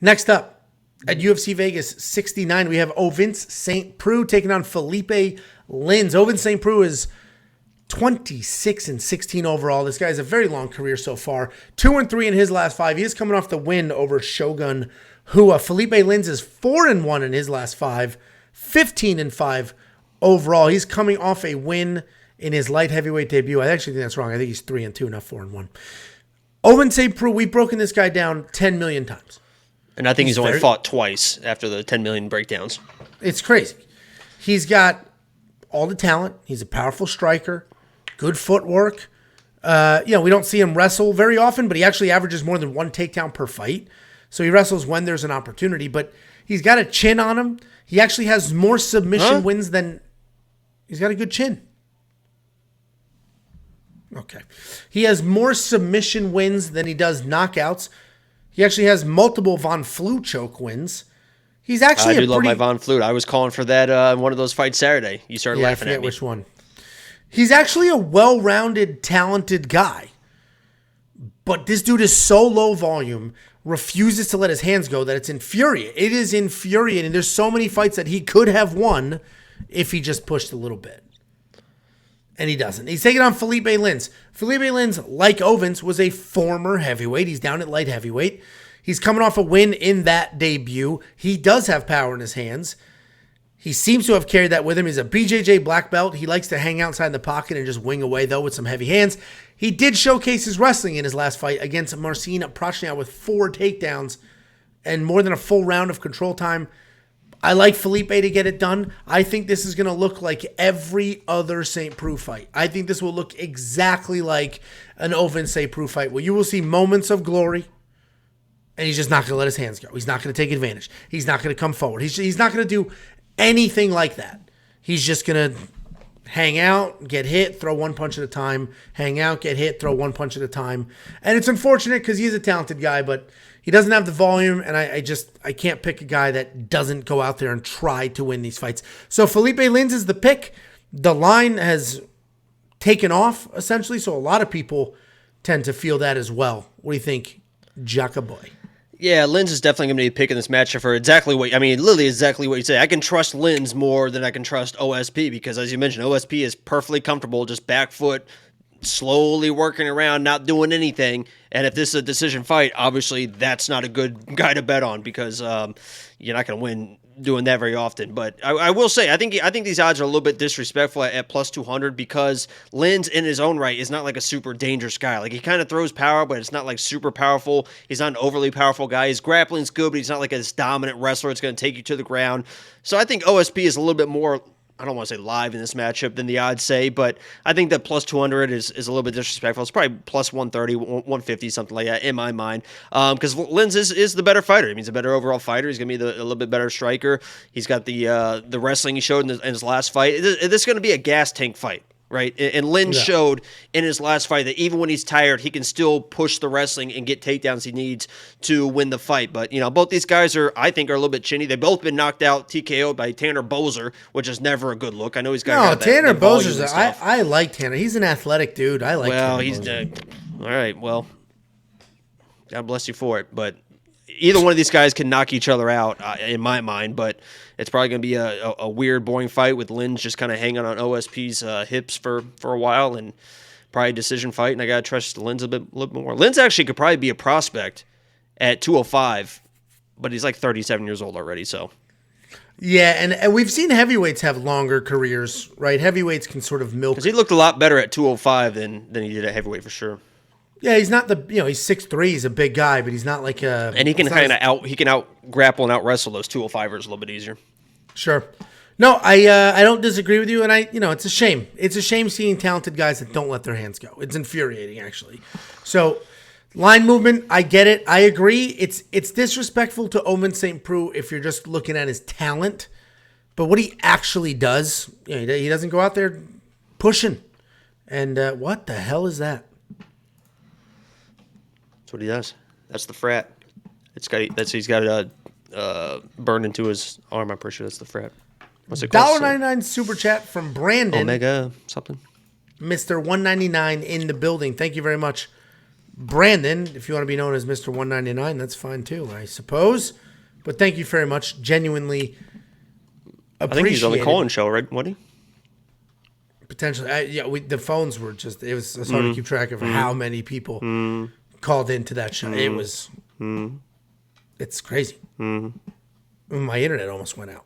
Next up, at UFC Vegas 69, we have Ovince St. Preux taking on Philipe Lins. Ovince St. Preux is 26-16 overall. This guy has a very long career so far. 2-3 in his last 5. He is coming off the win over Shogun Hua. Philipe Lins is 4-1 in his last 5. 15-5 overall. He's coming off a win in his light heavyweight debut. I actually think that's wrong. I think he's 3-2, not 4-1. Ovince St. Preux, we've broken this guy down 10 million times. And I think he's only fought twice after the 10 million breakdowns. It's crazy. He's got all the talent. He's a powerful striker, good footwork. We don't see him wrestle very often, but he actually averages more than 1 takedown per fight. So he wrestles when there's an opportunity, but he's got a chin on him. He actually has more submission wins than... He's got a good chin. Okay. He has more submission wins than he does knockouts. He actually has multiple Von Flue choke wins. He's actually I do love my Von Flue. I was calling for that in one of those fights Saturday. You started laughing at me. Which one. He's actually a well-rounded, talented guy. But this dude is so low volume, refuses to let his hands go, that it's infuriating. It is infuriating. There's so many fights that he could have won if he just pushed a little bit. And he doesn't. He's taking on Philipe Lins. Philipe Lins, like Ovince, was a former heavyweight. He's down at light heavyweight. He's coming off a win in that debut. He does have power in his hands. He seems to have carried that with him. He's a BJJ black belt. He likes to hang outside the pocket and just wing away, though, with some heavy hands. He did showcase his wrestling in his last fight against Marcin Prochnow with 4 takedowns and more than a full round of control time. I like Philipe to get it done. I think this is going to look like every other St. Preux fight. I think this will look exactly like an Ovince St. Preux fight where you will see moments of glory and he's just not going to let his hands go. He's not going to take advantage. He's not going to come forward. He's not going to do anything like that. He's just going to hang out, get hit, throw one punch at a time, hang out, get hit, throw one punch at a time. And it's unfortunate because he is a talented guy, but he doesn't have the volume, and I can't pick a guy that doesn't go out there and try to win these fights. So Philipe Lins is the pick. The line has taken off, essentially, so a lot of people tend to feel that as well. What do you think, Jaka Boy? Yeah, Lins is definitely going to be picking this matchup for literally exactly what you say. I can trust Lins more than I can trust OSP because, as you mentioned, OSP is perfectly comfortable, just back foot, slowly working around, not doing anything. And if this is a decision fight, obviously that's not a good guy to bet on because you're not going to win doing that very often. But I will say, I think these odds are a little bit disrespectful at plus 200 because Lins in his own right is not like a super dangerous guy. Like he kind of throws power, but it's not like super powerful. He's not an overly powerful guy. His grappling's good, but he's not like a dominant wrestler. It's going to take you to the ground. So I think OSP is a little bit more, I don't want to say live in this matchup than the odds say, but I think that plus 200 is a little bit disrespectful. It's probably plus 130, 150, something like that in my mind. Because Lins is the better fighter. I mean, he's a better overall fighter. He's going to be a little bit better striker. He's got the wrestling he showed in his last fight. This is going to be a gas tank fight. Right, and Lins showed in his last fight that even when he's tired, he can still push the wrestling and get takedowns he needs to win the fight. But both these guys I think, are a little bit chinny. They've both been knocked out TKO by Tanner Boser, which is never a good look. I know he's got Tanner Boser's. I like Tanner. He's an athletic dude. I like. Well, Tanner Boser. All right. Well, God bless you for it, but either one of these guys can knock each other out in my mind, but it's probably going to be a weird, boring fight with Lins just kind of hanging on OSP's hips for a while and probably a decision fight, and I got to trust Lins a little bit more. Lins actually could probably be a prospect at 205, but he's like 37 years old already, so. Yeah, and we've seen heavyweights have longer careers, right? Heavyweights can sort of milk. Because he looked a lot better at 205 than he did at heavyweight for sure. Yeah, he's not he's 6'3", he's a big guy, but he's not like a... And he can out grapple and out wrestle those 205ers a little bit easier. Sure. No, I don't disagree with you, and it's a shame. It's a shame seeing talented guys that don't let their hands go. It's infuriating, actually. So, line movement, I get it. I agree. It's disrespectful to Ovince St. Preux if you're just looking at his talent, but what he actually does, he doesn't go out there pushing. And what the hell is that? That's what he does. That's the frat. He's got it burned into his arm. I'm pretty sure that's the frat. What's it called? $1.99 super chat from Brandon. Omega something. Mr. 199 in the building. Thank you very much, Brandon, if you want to be known as Mr. 199, that's fine too, I suppose. But thank you very much. Genuinely appreciate I think he's on the it. call-in show, right, Woody? Potentially. The phones were just, it was hard to keep track of how many people called into that show. It was, it's crazy. My internet almost went out.